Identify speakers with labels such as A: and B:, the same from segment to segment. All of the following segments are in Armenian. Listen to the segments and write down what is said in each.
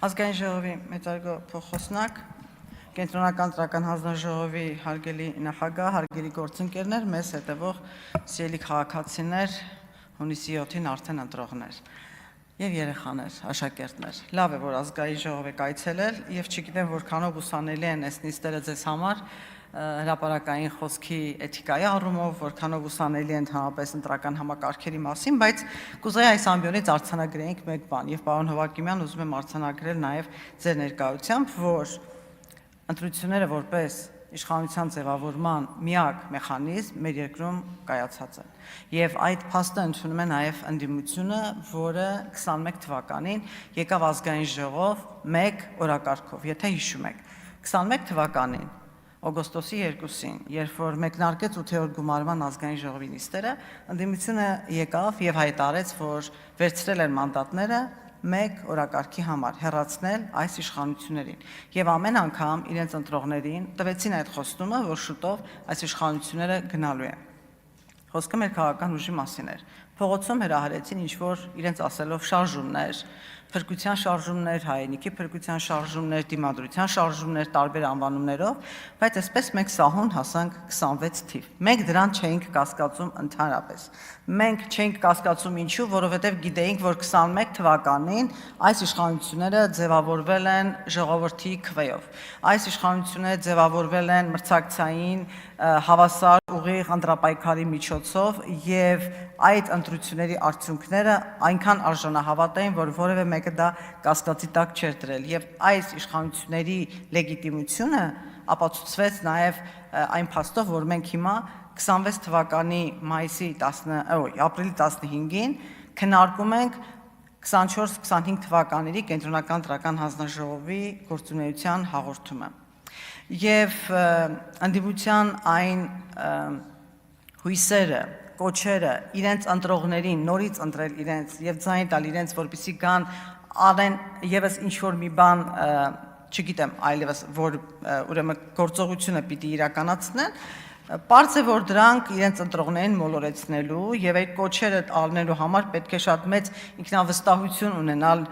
A: Ազգային ժողովի մեծարգո փոխոսնակ, Կենտրոնական Ընտրական հանձնաժողովի հարգելի նախագահ, հարգելի գործընկերներ, մեզ հետևող սիրելի քաղաքացիներ, հունիսի 7-ին արդեն ընտրողներ եւ երեխաներ, աշակերտներ։ Լավ է, որ ազգային ժողով եք այցելել եւ չգիտեմ որքանով ուսանելի են այս նիստերը ձեզ համար հրապարակային խոսքի էթիկայի առումով, որքանով ուսանելի են հանրապես ընտրական համակարգերի մասին, բայց կուզեի այս ամբիոնից արձանագրեինք մեկ բան եւ պարոն Հովակիմյան ուզում եմ արձանագրել նաեւ ձեր ներկայությամբ, որ ընտրությունները որպես իշխանության ձևավորման միակ մեխանիզմ մեր երկրում կայացած է եւ այդ փաստը ընդունում է նաեւ ընդդիմությունը, որը 21 թվականին եկավ ազգային ժողով մեկ օրակարգով, եթե հիշում եք 21 թվականին օգոստոսի 2-ին, երբ որ մեկնարկեց 8-րդ գումարման ազգային ժողովի նիստերը, ընդդիմությունը եկավ եւ հայտարարեց, որ վերցրել են մանդատները մեկ օրակարգի համար, հեռացնել այս իշխանություններին եւ ամեն անգամ իրենց ընտրողներին տվեցին այդ խոստումը, որ շուտով այս իշխանությունները գնալու են։ Խոսքը մեր քաղաքական ուժի մասին էր։ Փողոցում հրահրեցին ինչ-որ իրենց ասելով շարժումներ, փրկության շարժումներ, հայրենիքի փրկության շարժումներ, դիմադրության շարժումներ տարբեր անվանումներով, բայց այսպես մենք սահուն հասանք 26 թիվ։ Մենք դրան չէինք կասկածում ընդհանրապես։ Մենք չէինք կասկածում ինչու, որովհետև գիտեինք, որ 21 թվականին այս իշխանությունները ձևավորվել են ժողովրդի քվեով։ Այս իշխանությունները ձևավորվել են մրցակցային հավասար ուղիղ ընտրապայքարի միջոցով եւ այդ ընտրությունների արդյունքները այնքան արժանահավատ էին, որ որևէ մեկը դա կասկածի տակ չէր դրել եւ այս իշխանությունների լեգիտիմությունը ապացուցվեց նաեւ այն փաստով, որ մենք հիմա 26 թվականի ապրիլի 15-ին քննարկում ենք 24-25 թվականների Կենտրոնական Ընտրական հանձնաժողովի գործունեության հաղորդումը եւ ընդդիմության այն հույսերը, կոչերը իրենց ընտրողներին նորից ընտրել իրենց եւ ձայն տալ իրենց, որպեսզի կան անեն եւս ինչ որ մի բան, չգիտեմ, այլևս որ ուրեմն գործողությունը պիտի իրականացնեն, Պարզ է, որ դրանք իրենց ընտրողներին մոլորեցնելու եւ այդ կոչերը ալնելու համար պետք է շատ մեծ ինքնավստահություն ունենալ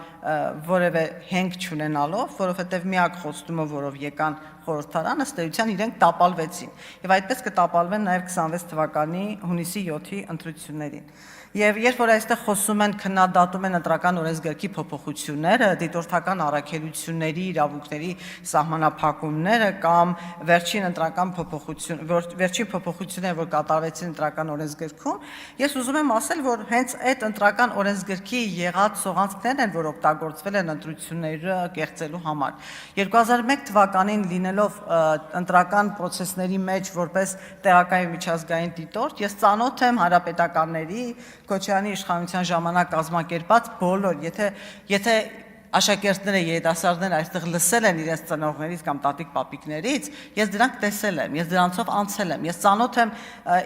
A: որևէ հենք չունենալով, որովհետեւ միակ խոստումը, որով եկան խորհրդարան, ըստ էության իրենք տապալվեցին եւ այդպես կտապալվեն նաեւ 26 թվականի հունիսի 7-ի ընտրություններին։ Եվ երբ որ այստեղ խոսում են քննադատում են ընտրական օրենսգրքի փոփոխությունները, դիտորդական առաքելությունների, իրավունքների սահմանափակումները կամ վերջին ընտրական փոփոխությունները, որ կատարվեցին ընտրական օրենսգրքում, ես ուզում եմ ասել, որ հենց այդ ընտրական օրենսգրքի եղած սողանցքներն են, որ օգտագործվել են ընտրությունները կեղծելու համար։ 2001 թվականին լինելով ընտրական process-ների մեջ որպես տեղական միջազգային դիտորդ, ես ծանոթ եմ հանրապետականների Քոչարյանի իշխանության ժամանակ կազմակերպած բոլոր, եթե աշակերտները, երիտասարդները այստեղ լսել են իրենց ծնողներից կամ տատիկ-պապիկներից, ես դրանք տեսել եմ, ես դրանցով անցել եմ, ես ծանոթ եմ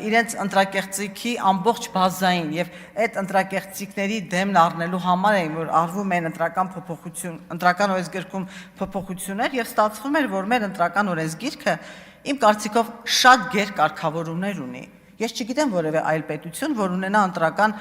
A: իրենց ընտրակեղծիքի ամբողջ բազային եւ այդ ընտրակեղծիքների դեմն առնելու համար էին, որ արվում են ընտրական օրենսգրքում փոփոխություններ եւ ստացվում էր, որ մեր ընտրական օրենսգիրքը իմ կարծիքով շատ գեր կարգավորումներ ունի։ Ես չգիտեմ որևէ այլ պետություն, որ ունենա ընտրական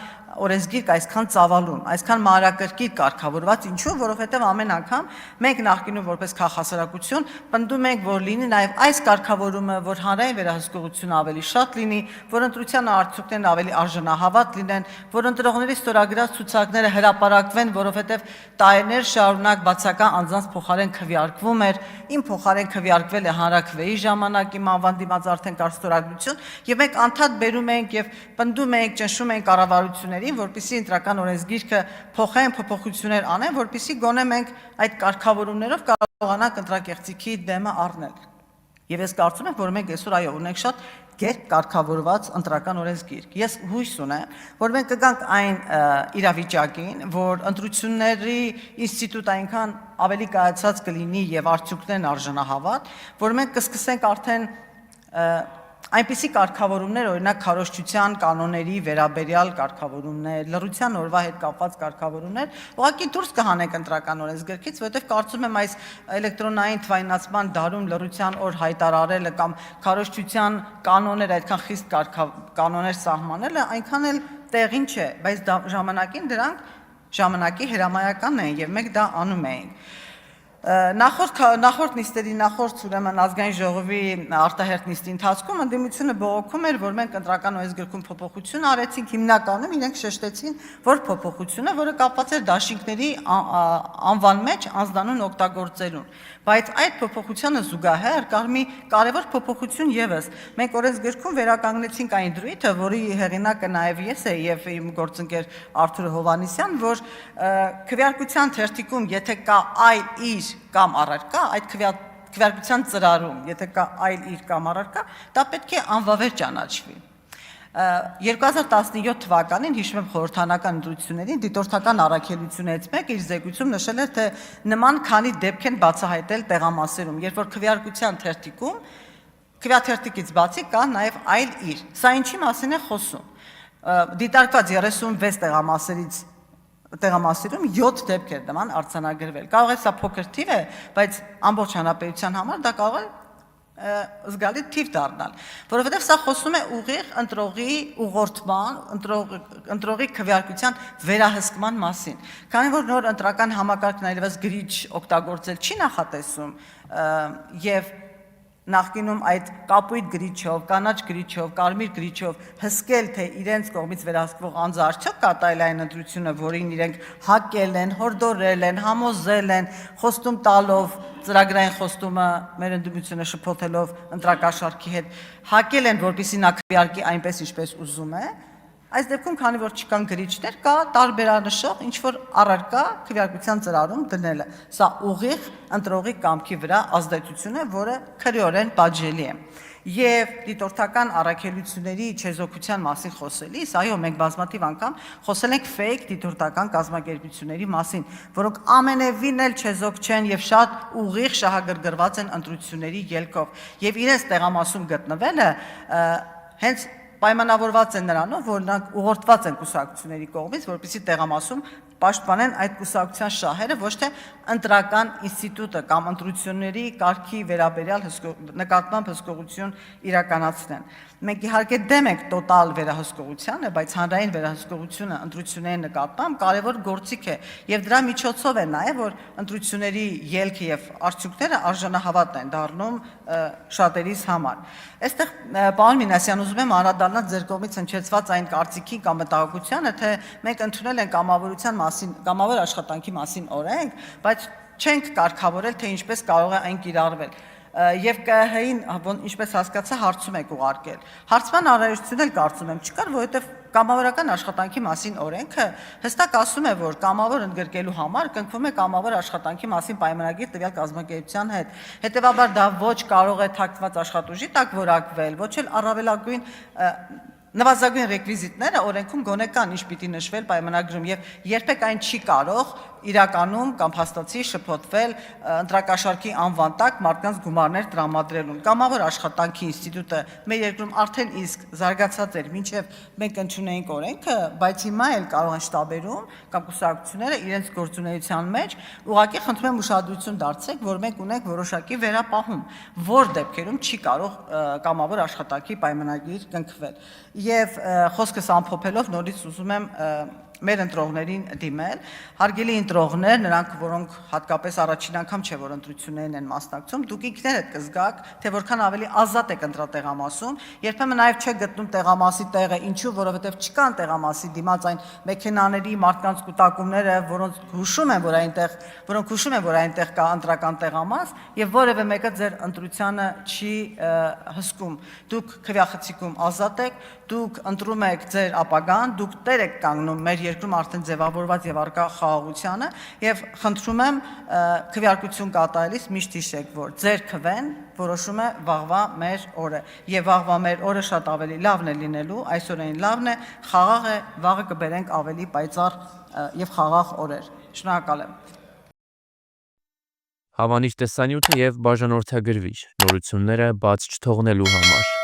A: օրենսգիրք այսքան ծավալուն, այսքան մանրակրկիտ կարգավորված, ինչու, որովհետև ամեն անգամ մենք նախկինում որպես քաղաքասարակություն պնդում ենք, որ լինի նաև այս կարգավորումը, որ հանրային վերահսկողությունը ավելի շատ լինի, որ ընտրության արդյունքներն ավելի արժանահավատ լինեն, որ ընտրողների ստորագրած ցուցակները հրապարակվեն, որովհետև տարիներ շարունակ բացական անձանց փոխարեն քվեարկվում էր, իմ փոխարեն քվեարկվել է հանրաքվեի ժամանակ, իմ անվան դիմաց արդեն կար ստորագրություն, եւ մենք անդադ բերում ենք եւ պնդում ենք, ճնշում ենք կառավարություններին, որպեսզի ընտրական օրենսգիրքը փոխեն, փոփոխություններ անեն, որպեսզի գոնե մենք այդ կարգավորումներով կարողանանք ընտրակեղծիքի դեմը առնել։ Եվ ես կարծում եմ, որ մենք այսօր այո ունենք շատ կարգավորված ընտրական օրենսգիրք։ Ես հույս ունեմ, որ մենք կգանք այն իրավիճակին, որ ընտրությունների ինստիտուտ այնքան ավելի կայացած կլինի եւ արդյունքներն արժանահավատ, որ մենք կսկսենք արդեն այնպիսի կարգավորումներ, օրինակ քարոզչության կանոնների վերաբերյալ կարգավորումներ, լռության օրվա հետ կապված կարգավորումներ, ուղղակի դուրս կհանենք ընտրական օրենսգրքից, որովհետև կարծում եմ այս էլեկտրոնային թվայնացման դարում լռության օր հայտարարելը կամ քարոզչության կանոններ այդքան խիստ կանոններ սահմանելը այնքան էլ տեղին չէ, բայց ժամանակին դրանք ժամանակի հրամայականն են եւ մենք դա անում էինք։ Նախորդ նիստերի նախորդ ուրեմն ազգային ժողովի արտահերթ նիստի ընթացքում ընդդիմությունը բողոքում էր, որ մենք ընտրական օրենսգրքում փոփոխություն արեցինք, հիմնականում իրենք շեշտեցին, որ փոփոխությունը, որը կապված էր դաշինքների անվան մեջ անձնանուն օգտագործելուն, բայց այդ փոփոխությանը զուգահեռ կար մի կարևոր փոփոխություն եւս։ Մենք օրենսգրքում վերականգնեցինք այն դրույթը, որի հեղինակը նաեւ ես էի եւ իմ գործընկեր Արթուր Հովհաննիսյան, որ քվեարկության թերթիկում, եթե կա այլ իր կամ առարկա, այդ քվեարկության ծրարում, եթե կա այլ իր կամ առարկա, դա պետք է անվավեր ճանաչվի։ 2017 թվականին հիշում եմ խորհրդանական ընտրություններին դիտորդական առաքելությունից մեկը իր զեկույցում նշել էր, թե նման քանի դեպք են բացահայտել տեղամասերում, երբ որ քվեարկության թերթիկում քվեաթերթիկից բացի կա նաև այլ իր։ Սա ինչի մասին է խոսում։ Դիտարկված 36 տեղամասերում 7 դեպքեր նման արձանագրվել։ Կարող է սա փոքր թիվ է, բայց ամբողջ հանրապետության համար դա կարող է զգալի թիվ դառնալ, որովհետև սա խոսում է ուղիղ ընտրողի ուղղորդման, ընտրողի քվեարկության վերահսկման մասին։ Քանի որ նոր ընտրական համակարգն այլևս գրիչ օգտագործել չի նախատեսում եւ նախկինում այդ կապույտ գրիչով, կանաչ գրիչով, կարմիր գրիչով հսկել, թե իրենց կողմից վերահսկվող անձը արդյոք կատարել այն ընտրությունը, որին իրենք հակել են, հորդորել են, համոզել են, խոստում տալով, ծրագրային խոստումը մեր ընդդիմությունը շփոթելով ընտրակաշառքի հետ, հակել են, որպեսզի նա քվեարկի այնպես, ինչպես ուզում է։ Այս դեպքում, քանի որ չկան գրիչներ, կա տարբերանշող ինչ-որ առարկա քվեարկության ծրարում դնելը։ Սա ուղիղ ընտրողի կամքի վրա ազդեցություն է, որը քրեորեն պատժելի է։ Եվ դիտորդական առաքելությունների չեզոքության մասին խոսելիս, այո, մենք բազմաթիվ անգամ խոսել ենք ֆեյք դիտորդական կազմակերպությունների մասին, որոնք ամենևին էլ չեզոք չեն եւ շատ ուղիղ շահագրգռված են ընտրությունների ելքով։ Եվ իրենց տեղամասում գտնվելը հենց պայմանավորված են նրանով, որ նրանք ուղղորդված են կուսակցությունների կողմից, որպեսզի տեղամասում պաշտպանեն այդ կուսակցության շահերը, ոչ թե ընտրական ինստիտուտը կամ ընտրությունների կարգի վերաբերյալ նկատմամբ հսկողություն իրականացնեն։ Մենք իհարկե դեմ ենք տոտալ վերահսկողությանը, բայց հանրային վերահսկողությունը ընտրությունների նկատմամբ կարևոր գործիք է եւ դրա միջոցով է նաեւ որ ընտրությունների ելքը եւ արդյունքները արժանահավատ են դառնում շատերիս համար։ Այստեղ պարոն Մինասյան, ուզում եմ անդրադառնալ ձեր կողմից հնչեցված այն կարծիքին կամ մտահոգությանը, թե մենք ընդունել ենք կամավորության մասին, կամավոր աշխատանքի մասին օրենք, բայց չենք կարգավորել, թե ինչպես կարող է այն կիրառվել։ Եվ ԿՀ-ին, ինչպես հասկացա, հարցում եք ուղարկել։ Հարցման անհրաժեշտություն էլ կարծում եմ չկար, որովհետև կամավորական աշխատանքի մասին օրենքը հստակ ասում է, որ կամավոր ընդգրկելու համար կնքվում է կամավոր աշխատանքի մասին պայմանագիր տվյալ կազմակերպության հետ։ Հետևաբար դա ոչ կարող է թաքնված աշխատուժի տակ որակվել, ոչ էլ առավելագույն նվազագույն ռեկվիզիտները օրենքում գոնե կան, ինչ պիտի նշվել պայմանագրում եւ երբեք այն չի կարող իրականում կամ փաստացի շփոթվել ընտրակաշառքի անվան տակ մարդկանց գումարներ տրամադրելուն։ Կամավոր աշխատանքի ինստիտուտը մեր երկրում արդեն իսկ զարգացած էր, մինչև մենք ընդունեինք օրենքը, բայց հիմա էլ կարող են շտաբերում կամ կուսակցությունները իրենց գործունեության մեջ ուղղակի խնդրում եմ ուշադրություն դարձրեք, որ մենք ունենք որոշակի վերապահում, որ դեպքերում չի կարող կամավոր աշխատանքի պայմանագիր կնքվել։ Եվ խոսքս ամփոփելով նորից ուզում եմ մեր ընտրողներին դիմել, հարգելի ընտրողներ, նրանք, որոնք հատկապես առաջին անգամ չէ, որ ընտրություններին են մասնակցում, դուք ինքներդ կզգաք, թե որքան ավելի ազատ եք ընտրատեղամասում, երբեմն նաև չեք գտնում տեղամասի տեղը, ինչու, որովհետև չկան տեղամասի դիմաց այն մեքենաների, մարդկանց կուտակումները, որոնք հուշում են, որ այնտեղ կա ընտրական տեղամաս, եւ որևէ մեկը ձեր ընտրությանը չի հսկում։ Դուք քվեախցիկում ազատ եք, դուք ընտրում եք ձեր ապագան, դուք տեր եք կանգնում մեր երկրում արդեն ձևավորված եւ արկա խաղաղությանը եւ խնդրում եմ քվեարկություն կատարելիս միշտ հիշեք, որ ձեր քվեն որոշում է վաղվա մեր օրը եւ վաղվա մեր օրը շատ ավելի լավն է լինելու, այսօրին լավն է, խաղաղ է, վաղը կբերենք ավելի պայծառ եւ խաղաղ օրեր։ Շնորհակալ եմ։
B: Հավանիչ տեսանյութը եւ բաժանորդագրվիչ նորությունները բաց չթողնելու համար